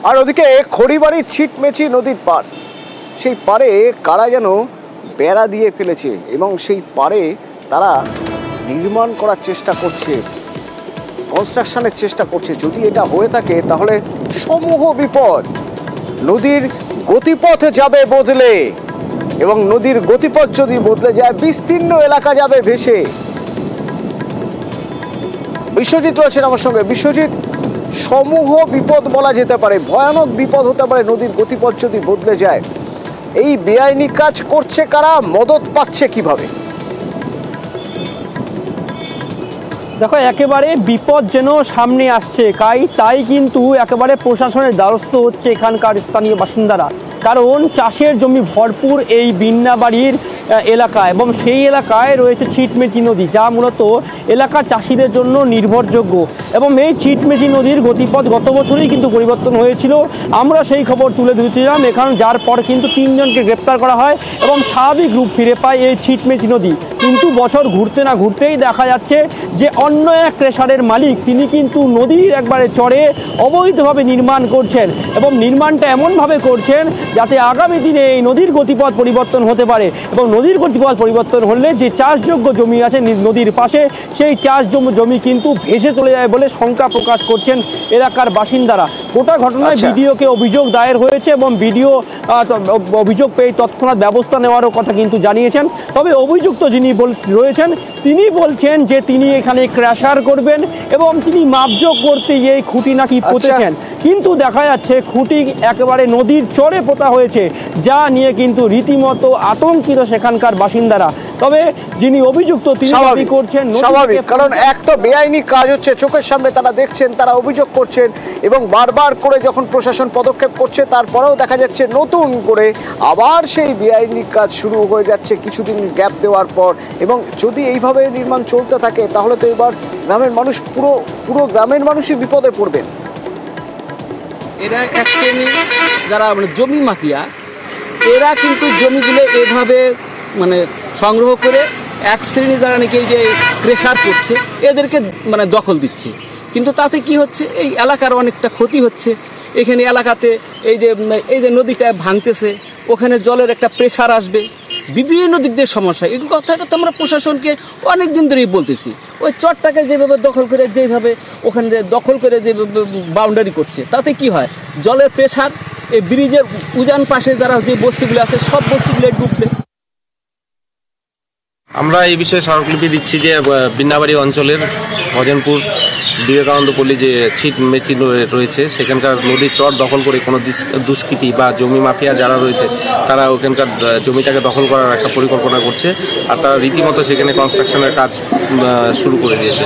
আর ওদিকে খড়িবাড়ির ছিটমেচি নদীর পার, সেই পারে কারা যেন বেড়া দিয়ে ফেলেছে এবং সেই পারে তারা নির্মাণ করার চেষ্টা করছে, কনস্ট্রাকশনের চেষ্টা করছে। যদি এটা হয়ে থাকে তাহলে সমূহ বিপদ। নদীর গতিপথ যাবে বদলে, এবং নদীর গতিপথ যদি বদলে যায় বিস্তীর্ণ এলাকা যাবে ভেসে। বিশ্বজিৎ রয়েছেন আমার সঙ্গে। বিশ্বজিৎ, সমূহ বিপদ বলা যেতে পারে, ভয়ানক বিপদ হতে পারে নদীর গতিপথ যদি বদলে যায়। এই বেআইনি কাজ করছে কারা, মদত পাচ্ছে কিভাবে? দেখো, একেবারে বিপদ যেন সামনে আসছে, তাই কিন্তু একেবারে প্রশাসনের দ্বারস্থ হচ্ছে এখানকার স্থানীয় বাসিন্দারা। কারণ চাষের জমি ভরপুর এই বিন্নাবাড়ির এলাকা, এবং সেই এলাকায় রয়েছে ছিটমেচি নদী, যা মূলত এলাকার চাষিদের জন্য নির্ভরযোগ্য। এবং এই ছিটমেচি নদীর গতিপথ গত বছরই কিন্তু পরিবর্তন হয়েছিল, আমরা সেই খবর তুলে ধরেছিলাম এখানে, যার পর কিন্তু 3 জনকে গ্রেপ্তার করা হয় এবং স্বাভাবিক রূপ ফিরে পায় এই ছিটমেচি নদী। কিন্তু বছর ঘুরতে না ঘুরতেই দেখা যাচ্ছে যে অন্য এক ক্রেশারের মালিক তিনি কিন্তু নদীর একবারে চরে অবৈধভাবে নির্মাণ করছেন, এবং নির্মাণটা এমনভাবে করছেন যাতে আগামী দিনে এই নদীর গতিপথ পরিবর্তন হতে পারে। এবং নদীর গতিপথ পরিবর্তন হলে যে চাষযোগ্য জমি আছে নদীর পাশে, সেই চাষযোগ্য জমি কিন্তু ভেসে চলে যায় বলে শঙ্কা প্রকাশ করছেন এলাকার বাসিন্দারা। গোটা ঘটনায় বিডিওকে অভিযোগ দায়ের হয়েছে এবং বিডিও অভিযোগ পেয়ে তৎক্ষণাৎ ব্যবস্থা নেওয়ারও কথা কিন্তু জানিয়েছেন। তবে অভিযুক্ত যিনি রয়েছেন তিনি বলছেন যে তিনি এখানে ক্র্যাশার করবেন এবং তিনি মাপজোক করতে গিয়ে খুঁটি নাকি পুঁতেছেন, কিন্তু দেখা যাচ্ছে খুঁটি একেবারে নদীর চরে পোতা হয়েছে, যা নিয়ে কিন্তু রীতিমতো আতঙ্কিত সেখানকার বাসিন্দারা। তবে যিনি অভিযুক্ত তিনি দাবি করছেন স্বাভাবিক, কারণ এক তো বেআইনি কাজ হচ্ছে চোখের সামনে, তারা দেখছেন, তারা অভিযোগ করছেন, এবং বারবার করে যখন প্রশাসন পদক্ষেপ করছে তারপরেও দেখা যাচ্ছে নতুন করে আবার সেই বেআইনি কাজ শুরু হয়ে যাচ্ছে কিছুদিন গ্যাপ দেওয়ার পর। এবং যদি এইভাবে নির্মাণ চলতে থাকে তাহলে তো এবার গ্রামের মানুষ পুরো গ্রামের মানুষই বিপদে পড়বেন। এরা এক শ্রেণী যারা জমি মাফিয়া, এরা কিন্তু জমিগুলো এভাবে সংগ্রহ করে এক শ্রেণী যারা নাকি এই যে ক্রেশার করছে এদেরকে দখল দিচ্ছে। কিন্তু তাতে কি হচ্ছে, এই এলাকার অনেকটা ক্ষতি হচ্ছে। এখানে এলাকাতে এই যে নদীটা ভাঙতেছে, ওখানে জলের একটা প্রেশার আসবে, বিভিন্ন দিক দিয়ে সমস্যা। এই কথাটা তো আমরা প্রশাসনকে অনেক দিন ধরেই বলতেছি। ওই চরটাকে যেভাবে দখল করে ওখানে দখল করে যেভাবে বাউন্ডারি করছে, তাতে কি হয়, জলের প্রেশার এই ব্রিজের উজান পাশে যারা যে বস্তিগুলো আছে সব বস্তিগুলো ডুববে। আমরা এই বিষয়ে স্মারকলিপি দিচ্ছি যে বিন্নাবাড়ি অঞ্চলের ভজনপুর বিবেকানন্দ পল্লী যে ছিটমেচি রয়েছে, সেখানকার নদীর চর দখল করে কোনো দুষ্কৃতী বা জমি মাফিয়া যারা রয়েছে তারা ওখানকার জমিটাকে দখল করার একটা পরিকল্পনা করছে, আর তারা রীতিমতো সেখানে কনস্ট্রাকশনের কাজ শুরু করে দিয়েছে।